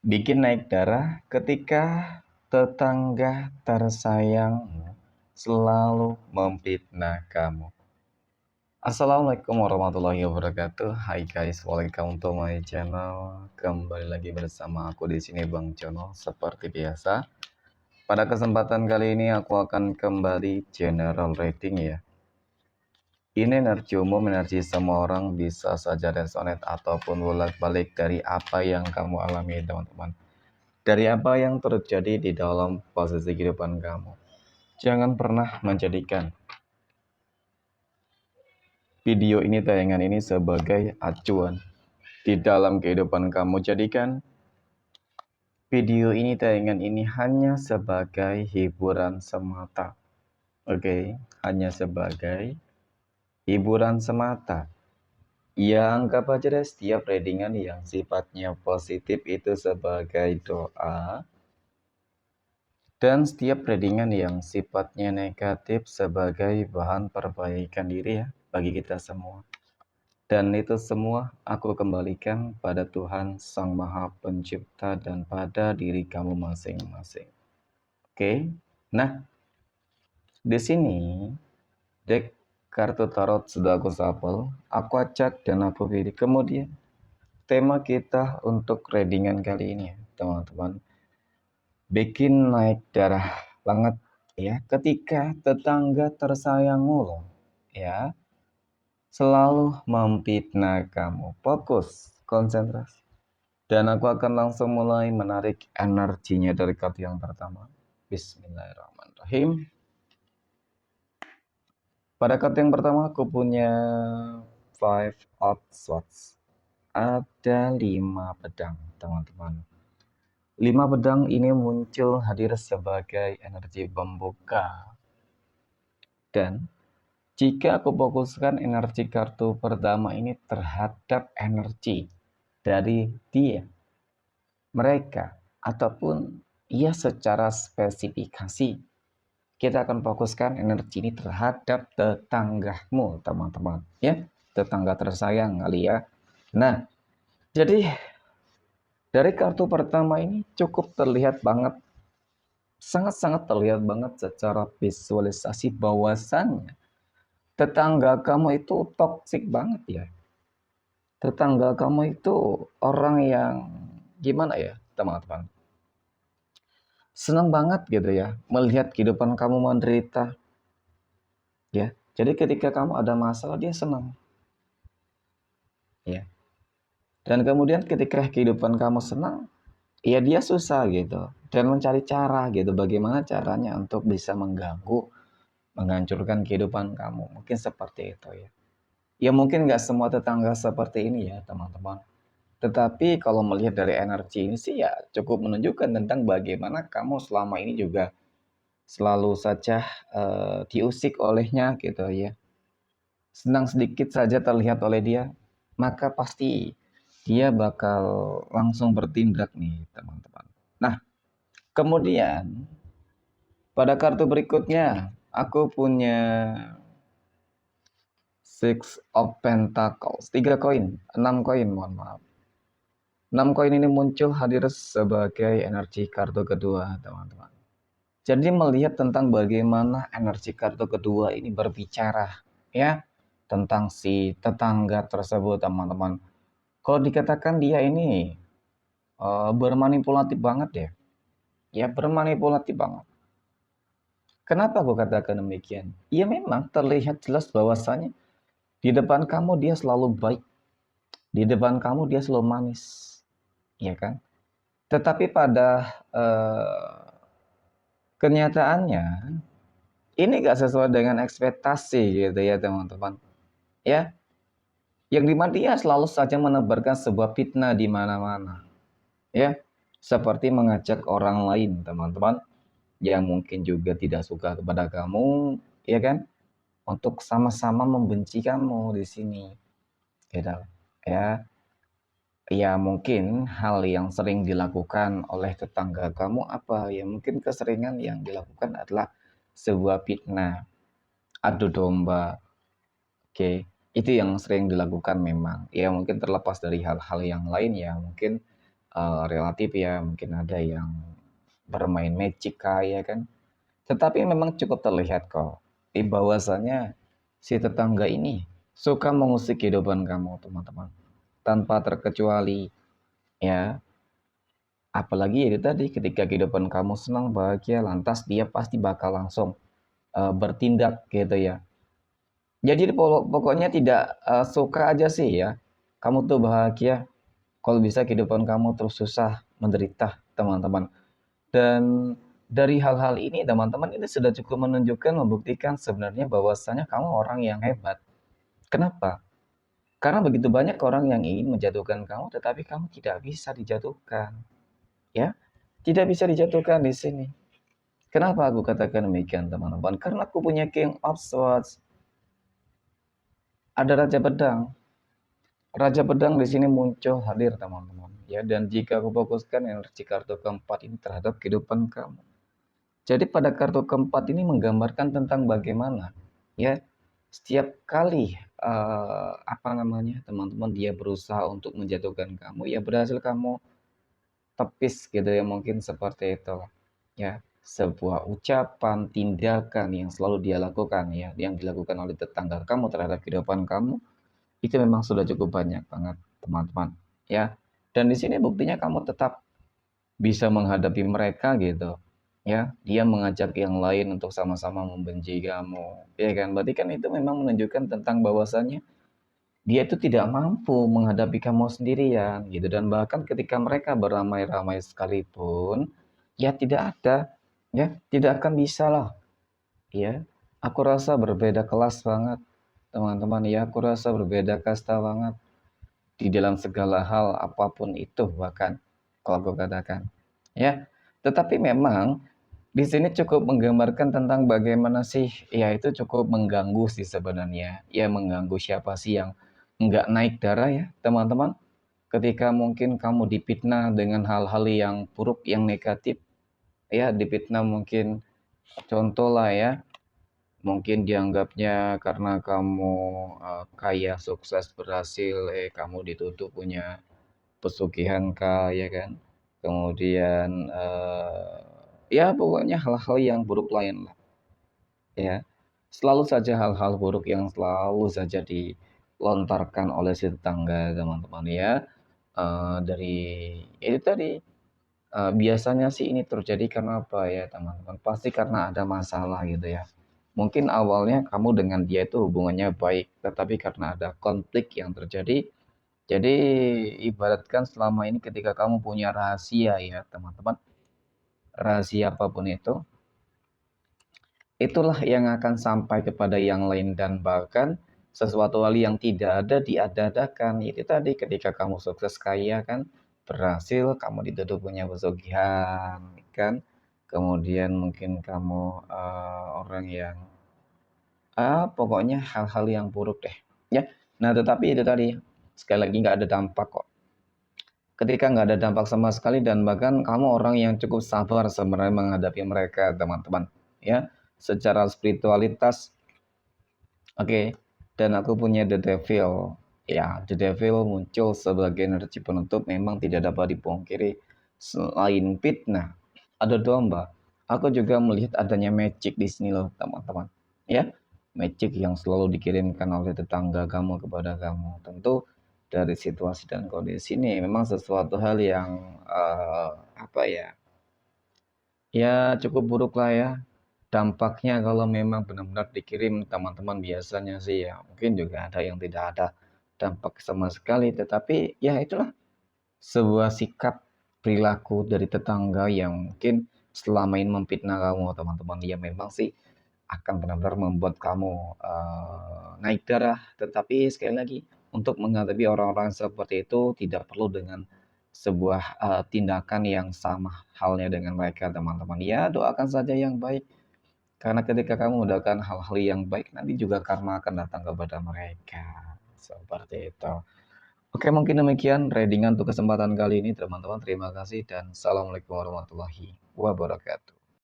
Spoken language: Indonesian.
Bikin naik darah ketika tetangga tersayang selalu memfitnah kamu. Assalamualaikum warahmatullahi wabarakatuh. Hai guys, welcome to my channel. Kembali lagi bersama aku di sini Bang Jono seperti biasa. Pada kesempatan kali ini aku akan kembali general rating ya. Ini energi umum, energi semua orang, bisa saja resonate ataupun bolak-balik dari apa yang kamu alami teman-teman. Dari apa yang terjadi di dalam posisi kehidupan kamu. Jangan pernah menjadikan video ini, tayangan ini sebagai acuan di dalam kehidupan kamu. Jadikan video ini, tayangan ini hanya sebagai hiburan semata. Oke, hanya sebagai hiburan semata. Ya, anggap aja deh setiap readingan yang sifatnya positif itu sebagai doa. Dan setiap readingan yang sifatnya negatif sebagai bahan perbaikan diri ya bagi kita semua. Dan itu semua aku kembalikan pada Tuhan Sang Maha Pencipta dan pada diri kamu masing-masing. Oke. Nah, di sini deck kartu tarot sudah aku shuffle, aku acak dan aku pilih. Kemudian tema kita untuk readingan kali ini ya, teman-teman. Bikin naik darah banget ya ketika tetangga tersayangmu loh ya selalu memfitnah kamu. Fokus, konsentrasi, dan aku akan langsung mulai menarik energinya dari kartu yang pertama. Bismillahirrahmanirrahim. Pada kartu yang pertama aku punya Five of Swords. Ada 5 pedang teman-teman. 5 pedang ini muncul hadir sebagai energi pembuka. Dan jika aku fokuskan energi kartu pertama ini terhadap energi dari dia, mereka, ataupun ia secara spesifikasi, kita akan fokuskan energi ini terhadap tetanggamu, teman-teman. Ya, tetangga tersayang kali ya. Nah, jadi dari kartu pertama ini cukup terlihat banget, sangat-sangat terlihat banget secara visualisasi bahwasannya tetangga kamu itu toksik banget ya. Tetangga kamu itu orang yang gimana ya, teman-teman? Senang banget gitu ya melihat kehidupan kamu menderita. Ya. Jadi ketika kamu ada masalah dia senang. Ya. Dan kemudian ketika kehidupan kamu senang, ya dia susah gitu dan mencari cara gitu bagaimana caranya untuk bisa mengganggu, menghancurkan kehidupan kamu. Mungkin seperti itu ya. Ya mungkin nggak semua tetangga seperti ini ya teman-teman. Tetapi kalau melihat dari energi ini sih ya cukup menunjukkan tentang bagaimana kamu selama ini juga selalu saja diusik olehnya gitu ya. Senang sedikit saja terlihat oleh dia, maka pasti dia bakal langsung bertindak nih teman-teman. Nah, kemudian pada kartu berikutnya aku punya Six of Pentacles, 3 koin, 6 koin, mohon maaf. 6 koin ini muncul hadir sebagai energi kartu kedua, teman-teman. Jadi melihat tentang bagaimana energi kartu kedua ini berbicara ya tentang si tetangga tersebut, teman-teman. Kalau dikatakan dia ini bermanipulatif banget ya. Ya, bermanipulatif banget. Kenapa aku katakan demikian? Ya memang terlihat jelas bahwasannya di depan kamu dia selalu baik. Di depan kamu dia selalu manis. Ya kan? Tetapi pada kenyataannya ini gak sesuai dengan ekspektasi gitu ya teman-teman. Ya, yang dimana dia selalu saja menebarkan sebuah fitnah di mana-mana. Ya, seperti mengajak orang lain teman-teman yang mungkin juga tidak suka kepada kamu, ya kan? Untuk sama-sama membenci kamu di sini. Gitu. Ya, ya mungkin hal yang sering dilakukan oleh tetangga kamu apa? Ya mungkin keseringan yang dilakukan adalah sebuah fitnah, adu domba. Oke, itu yang sering dilakukan memang. Ya mungkin terlepas dari hal-hal yang lain ya, mungkin relatif ya, mungkin ada yang bermain magic kah ya kan. Tetapi memang cukup terlihat kok, bahwasanya si tetangga ini suka mengusik kehidupan kamu, teman-teman. Tanpa terkecuali, ya. Apalagi itu tadi, ketika kehidupan kamu senang, bahagia, lantas dia pasti bakal langsung bertindak gitu ya. Jadi pokoknya tidak suka aja sih ya. Kamu tuh bahagia, kalau bisa kehidupan kamu terus susah, menderita, teman-teman. Dan dari hal-hal ini, teman-teman, ini sudah cukup menunjukkan, membuktikan sebenarnya bahwasanya kamu orang yang hebat. Kenapa? Karena begitu banyak orang yang ingin menjatuhkan kamu, tetapi kamu tidak bisa dijatuhkan. Ya, tidak bisa dijatuhkan di sini. Kenapa aku katakan demikian, teman-teman? Karena aku punya King of Swords, ada Raja Pedang. Raja Pedang di sini muncul hadir, teman-teman. Ya, dan jika aku fokuskan energi kartu keempat ini terhadap kehidupan kamu. Jadi pada kartu keempat ini menggambarkan tentang bagaimana ya setiap kali apa namanya, teman-teman, dia berusaha untuk menjatuhkan kamu, ya berhasil kamu tepis gitu ya, mungkin seperti itu ya. Sebuah ucapan, tindakan yang selalu dia lakukan ya, yang dilakukan oleh tetangga kamu terhadap kehidupan kamu, itu memang sudah cukup banyak banget, teman-teman ya. Dan di sini buktinya kamu tetap bisa menghadapi mereka gitu ya. Dia mengajak yang lain untuk sama-sama membenci kamu ya kan, berarti kan itu memang menunjukkan tentang bahwasannya dia itu tidak mampu menghadapi kamu sendirian gitu. Dan bahkan ketika mereka beramai-ramai sekalipun, ya tidak ada, ya tidak akan bisa lah ya. Aku rasa berbeda kelas banget, teman-teman ya. Aku rasa berbeda kasta banget di dalam segala hal apapun itu, bahkan kalau aku katakan ya. Tetapi memang di sini cukup menggambarkan tentang bagaimana sih, ya itu cukup mengganggu sih sebenarnya. Ya mengganggu siapa sih yang nggak naik darah ya, teman-teman. Ketika mungkin kamu dipitnah dengan hal-hal yang buruk, yang negatif, ya dipitnah mungkin, contoh lah ya, mungkin dianggapnya karena kamu kaya, sukses, berhasil, kamu dituduh punya pesugihan kah, ya kan? Kemudian ya pokoknya hal-hal yang buruk lain lah ya. Selalu saja hal-hal buruk yang selalu saja dilontarkan oleh si tetangga, teman-teman ya. Dari itu tadi, biasanya sih ini terjadi karena apa ya, teman-teman? Pasti karena ada masalah gitu ya. Mungkin awalnya kamu dengan dia itu hubungannya baik, tetapi karena ada konflik yang terjadi, jadi ibaratkan selama ini ketika kamu punya rahasia ya, teman-teman, rahasia apapun itu, itulah yang akan sampai kepada yang lain, dan bahkan sesuatu hal yang tidak ada diada-adakan. Itu tadi, ketika kamu sukses, kaya kan, berhasil, kamu dituduh punya pesugihan kan. Kemudian mungkin kamu orang yang pokoknya hal-hal yang buruk deh ya. Nah, tetapi itu tadi, sekali lagi nggak ada dampak kok. Ketika nggak ada dampak sama sekali, dan bahkan kamu orang yang cukup sabar sebenarnya menghadapi mereka, teman-teman ya. Secara spiritualitas, oke. Dan aku punya The Devil ya. The Devil muncul sebagai energi penutup, memang tidak dapat dipungkiri. Selain fitnah, ada domba, aku juga melihat adanya magic di sini loh, teman-teman ya. Magic yang selalu dikirimkan oleh tetangga kamu kepada kamu. Tentu dari situasi dan kondisi ini memang sesuatu hal yang apa ya, ya cukup buruk lah ya. Dampaknya kalau memang benar-benar dikirim, teman-teman, biasanya sih ya mungkin juga ada yang tidak ada dampak sama sekali. Tetapi ya itulah sebuah sikap perilaku dari tetangga yang mungkin selama ini memfitnah kamu, teman-teman. Ya memang sih akan benar-benar membuat kamu naik darah. Tetapi sekali lagi, untuk menghadapi orang-orang seperti itu tidak perlu dengan sebuah tindakan yang sama halnya dengan mereka, teman-teman. Ya doakan saja yang baik, karena ketika kamu mendapatkan hal-hal yang baik, nanti juga karma akan datang kepada mereka. Seperti itu. Oke, mungkin demikian readingan untuk kesempatan kali ini, teman-teman. Terima kasih dan assalamualaikum warahmatullahi wabarakatuh.